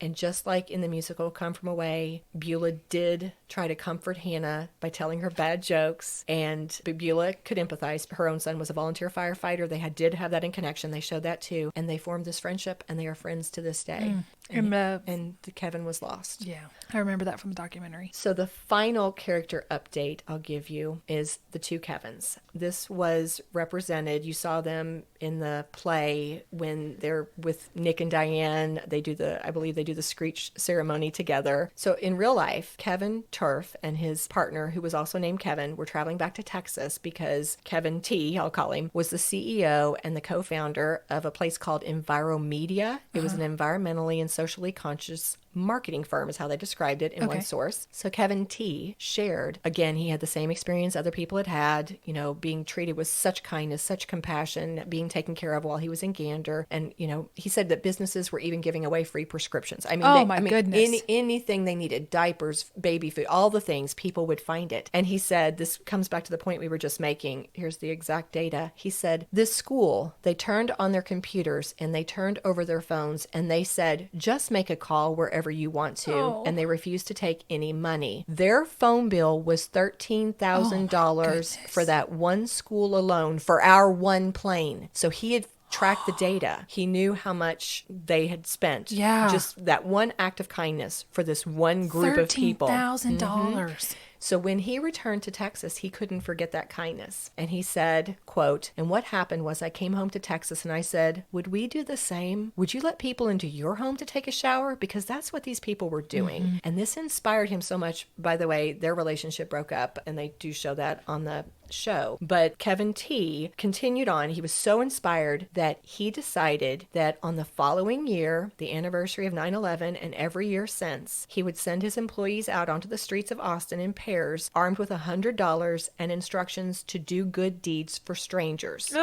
And just like in the musical Come From Away, Beulah did try to comfort Hannah by telling her bad jokes, and Beulah could empathize. Her own son was a volunteer firefighter. They did have that in connection. They showed that too. And they formed this friendship, and they are friends to this day. And Kevin was lost. Yeah, I remember that from the documentary. So the final character update I'll give you is the two Kevins. This was represented, you saw them in the play when they're with Nick and Diane. I believe they do the screech ceremony together. So in real life, Kevin Turf and his partner, who was also named Kevin, were traveling back to Texas because Kevin T, I'll call him, was the CEO and the co-founder of a place called Enviromedia. It was an environmentally and socially conscious marketing firm is how they described it in one source. So Kevin T shared, again, he had the same experience other people had, being treated with such kindness, such compassion, being taken care of while he was in Gander. And, he said that businesses were even giving away free prescriptions. I mean, goodness. Anything they needed, diapers, baby food, all the things, people would find it. And he said, this comes back to the point we were just making. Here's the exact data. He said, this school, they turned on their computers and they turned over their phones and they said, just make a call wherever you want to, and they refused to take any money. Their phone bill was $13,000 for that one school alone for our one plane. So he had tracked the data. He knew how much they had spent. Yeah. Just that one act of kindness for this one group of people. $13,000. So when he returned to Texas, he couldn't forget that kindness. And he said, quote, and what happened was I came home to Texas and I said, would we do the same? Would you let people into your home to take a shower? Because that's what these people were doing. And this inspired him so much. By the way, their relationship broke up, and they do show that on the show. But Kevin T continued on. He was so inspired that he decided that on the following year, the anniversary of 9/11, and every year since, he would send his employees out onto the streets of Austin in pairs, armed with $100 and instructions to do good deeds for strangers.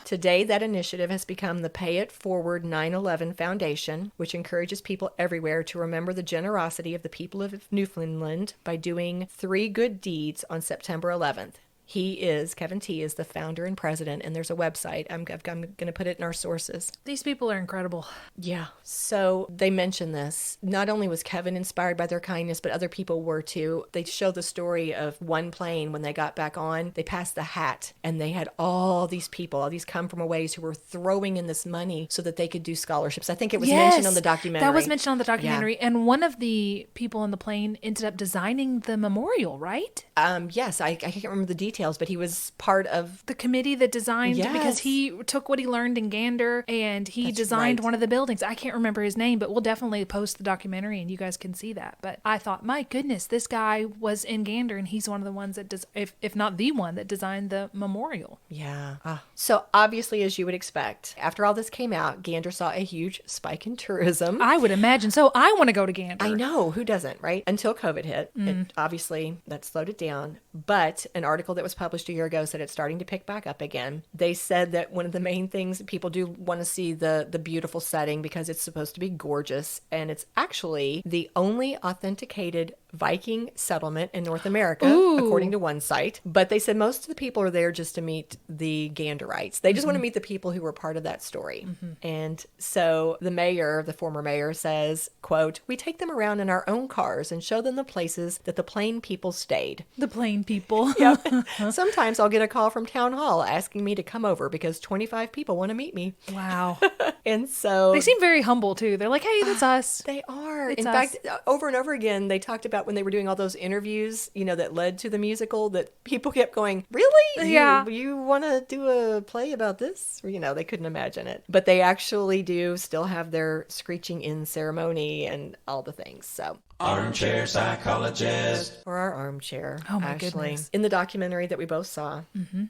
Today, that initiative has become the Pay It Forward 9/11 Foundation, which encourages people everywhere to remember the generosity of the people of Newfoundland by doing 3 good deeds on September 11th. Kevin T is the founder and president, and there's a website. I'm going to put it in our sources. These people are incredible. Yeah. So they mention this. Not only was Kevin inspired by their kindness, but other people were too. They show the story of one plane when they got back on. They passed the hat, and they had all these people, all these come from aways who were throwing in this money so that they could do scholarships. I think it was mentioned on the documentary. That was mentioned on the documentary. Yeah. And one of the people on the plane ended up designing the memorial, right? Yes. I can't remember the details, but he was part of the committee that designed, because he took what he learned in Gander and he designed one of the buildings. I can't remember his name, but we'll definitely post the documentary and you guys can see that. But I thought, my goodness, this guy was in Gander and he's one of the ones that if not the one that designed the memorial. Yeah. So obviously, as you would expect, after all this came out, Gander saw a huge spike in tourism. I would imagine so. I want to go to Gander. I know. Who doesn't, right? Until COVID hit. And obviously, that slowed it down. But an article that was published a year ago said it's starting to pick back up again. They said that one of the main things people do want to see the beautiful setting because it's supposed to be gorgeous. And it's actually the only authenticated Viking settlement in North America, according to one site. But they said most of the people are there just to meet the Ganderites. They just want to meet the people who were part of that story. And so the former mayor says, quote, we take them around in our own cars and show them the places that the plain people stayed. The plain people. Yep. Sometimes I'll get a call from town hall asking me to come over because 25 people want to meet me. Wow. And so they seem very humble too. They're like, hey, that's us. They are. It's in us. fact, over and over again, they talked about when they were doing all those interviews, that led to the musical, that people kept going, really? Yeah. You want to do a play about this? Or, they couldn't imagine it. But they actually do still have their screeching in ceremony and all the things. So Armchair psychologist. Or our armchair, Oh, my actually. goodness. In the documentary that we both saw,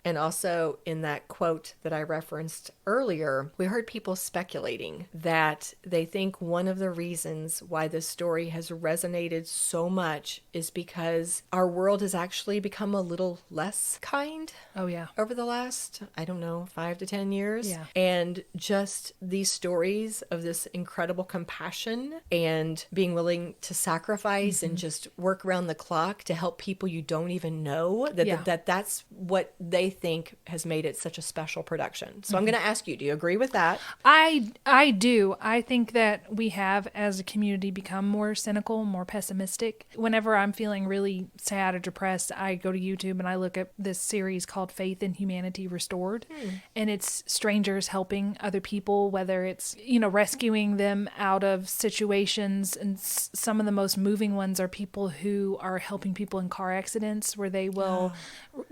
and also in that quote that I referenced earlier, we heard people speculating that they think one of the reasons why this story has resonated so much is because our world has actually become a little less kind Oh, yeah. over the last, I don't know, 5 to 10 years. Yeah. And just these stories of this incredible compassion and being willing to sacrifice and just work around the clock to help people you don't even know, that's what they think has made it such a special production. So I'm going to ask you, do you agree with that? I do. I think that we have, as a community, become more cynical, more pessimistic. Whenever I'm feeling really sad or depressed, I go to YouTube and I look at this series called Faith in Humanity Restored. And it's strangers helping other people, whether it's, rescuing them out of situations. And some of the most moving ones are people who are helping people in car accidents, where they will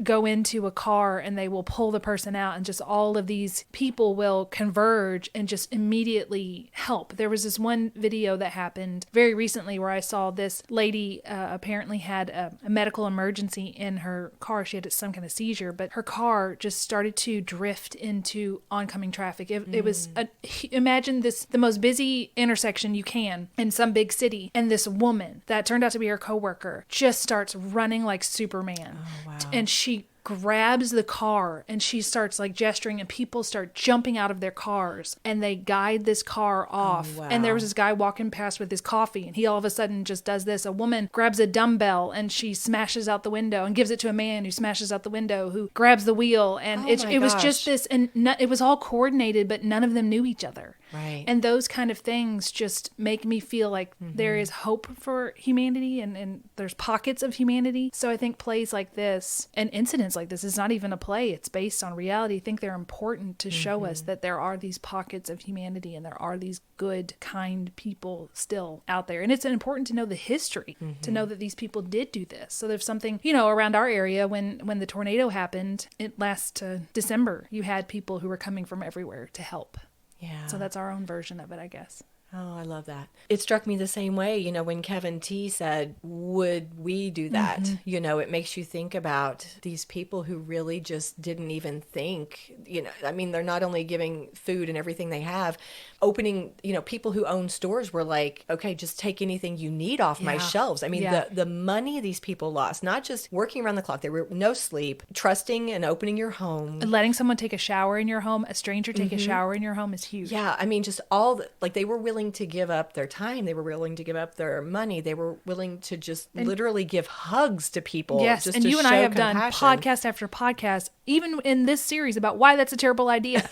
go into a car and they will pull the person out, and just all of these people will converge and just immediately help. There was this one video that happened very recently where I saw this lady apparently had a medical emergency in her car. She had some kind of seizure, but her car just started to drift into oncoming traffic. It was, imagine this, the most busy intersection you can in some big city, and this woman that turned out to be her coworker just starts running like Superman. Oh, wow. And she grabs the car and she starts like gesturing, and people start jumping out of their cars and they guide this car off. Oh, wow. And there was this guy walking past with his coffee, and he all of a sudden just does this. A woman grabs a dumbbell and she smashes out the window and gives it to a man who smashes out the window, who grabs the wheel. And it was just this, and it was all coordinated, but none of them knew each other. Right. And those kind of things just make me feel like there is hope for humanity, and there's pockets of humanity. So I think plays like this and incidents like this is not even a play. It's based on reality. I think they're important to show us that there are these pockets of humanity and there are these good, kind people still out there. And it's important to know the history, to know that these people did do this. So there's something, around our area when the tornado happened, it last December, you had people who were coming from everywhere to help. Yeah. So that's our own version of it, I guess. Oh, I love that. It struck me the same way, when Kevin T said, would we do that? It makes you think about these people who really just didn't even think, they're not only giving food and everything they have, opening, people who own stores were like, okay, just take anything you need off my shelves. The money these people lost, not just working around the clock, they were no sleep, trusting and opening your home. And letting someone take a shower in your home, a stranger take a shower in your home is huge. Yeah, just they were willing to give up their time. They were willing to give up their money. They were willing to just literally give hugs to people. Yes, just and to you and I show have compassion. done podcast after podcast, even in this series, about why that's a terrible idea.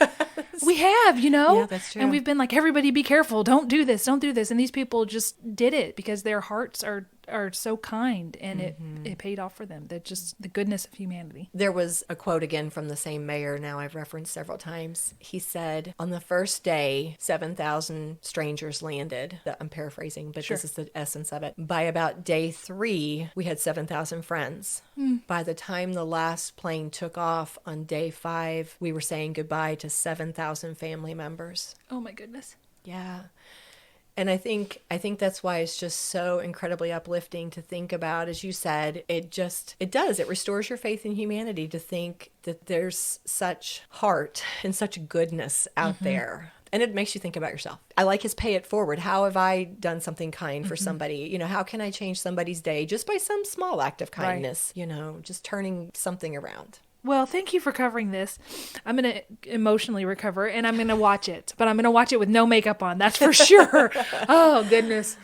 We have, Yeah, that's true. And we've been like, everybody be careful. Don't do this. Don't do this. And these people just did it because their hearts are so kind, and it paid off for them. They're just the goodness of humanity. There was a quote again from the same mayor now I've referenced several times. He said, on the first day, 7,000 strangers landed. I'm paraphrasing, but this is the essence of it. By about day 3, we had 7,000 friends. By the time the last plane took off on day 5, we were saying goodbye to 7,000 family members. Oh my goodness. Yeah. And I think that's why it's just so incredibly uplifting to think about. As you said, it restores your faith in humanity to think that there's such heart and such goodness out there. And it makes you think about yourself. I like his pay it forward. How have I done something kind for somebody? How can I change somebody's day just by some small act of kindness? Right. Just turning something around. Well, thank you for covering this. I'm going to emotionally recover, and I'm going to watch it. But I'm going to watch it with no makeup on. That's for sure. Oh, goodness.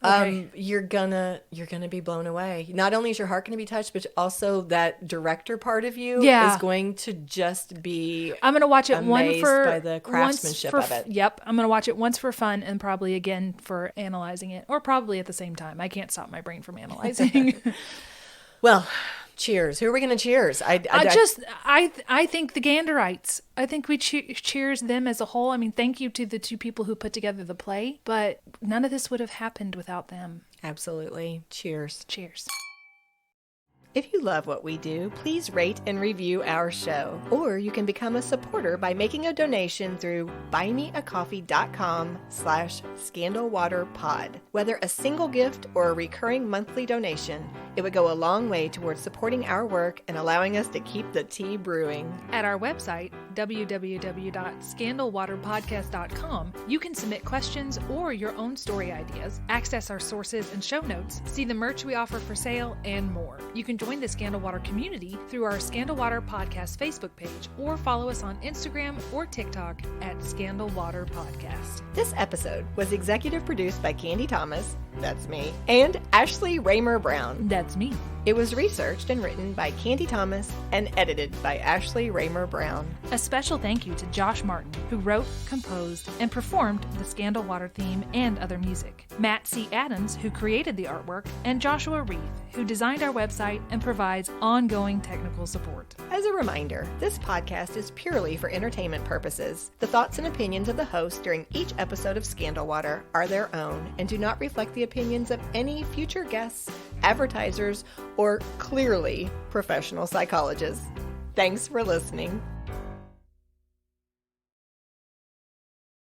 Okay. You're gonna be blown away. Not only is your heart gonna be touched, but also that director part of you is going to just be. I'm gonna watch it amazed by the craftsmanship of it. Yep, I'm gonna watch it once for fun, and probably again for analyzing it, or probably at the same time. I can't stop my brain from analyzing. Well, cheers. Who are we going to cheers? I think the Ganderites. I think we cheers them as a whole. Thank you to the two people who put together the play, but none of this would have happened without them. Absolutely. Cheers. Cheers. If you love what we do, please rate and review our show. Or you can become a supporter by making a donation through buymeacoffee.com/scandalwaterpod. Whether a single gift or a recurring monthly donation, it would go a long way towards supporting our work and allowing us to keep the tea brewing. At our website, www.scandalwaterpodcast.com, you can submit questions or your own story ideas, access our sources and show notes, see the merch we offer for sale, and more. You can join the Scandal Water community through our Scandal Water Podcast Facebook page or follow us on Instagram or TikTok at Scandal Water Podcast. This episode was executive produced by Candy Thomas, that's me, and Ashley Raymer Brown. That's me. It was researched and written by Candy Thomas and edited by Ashley Raymer Brown. A special thank you to Josh Martin, who wrote, composed, and performed the Scandal Water theme and other music. Matt C. Adams, who created the artwork, and Joshua Reith, who designed our website and provides ongoing technical support. As a reminder, this podcast is purely for entertainment purposes. The thoughts and opinions of the host during each episode of Scandal Water are their own and do not reflect the opinions of any future guests, advertisers, or clearly professional psychologists. Thanks for listening.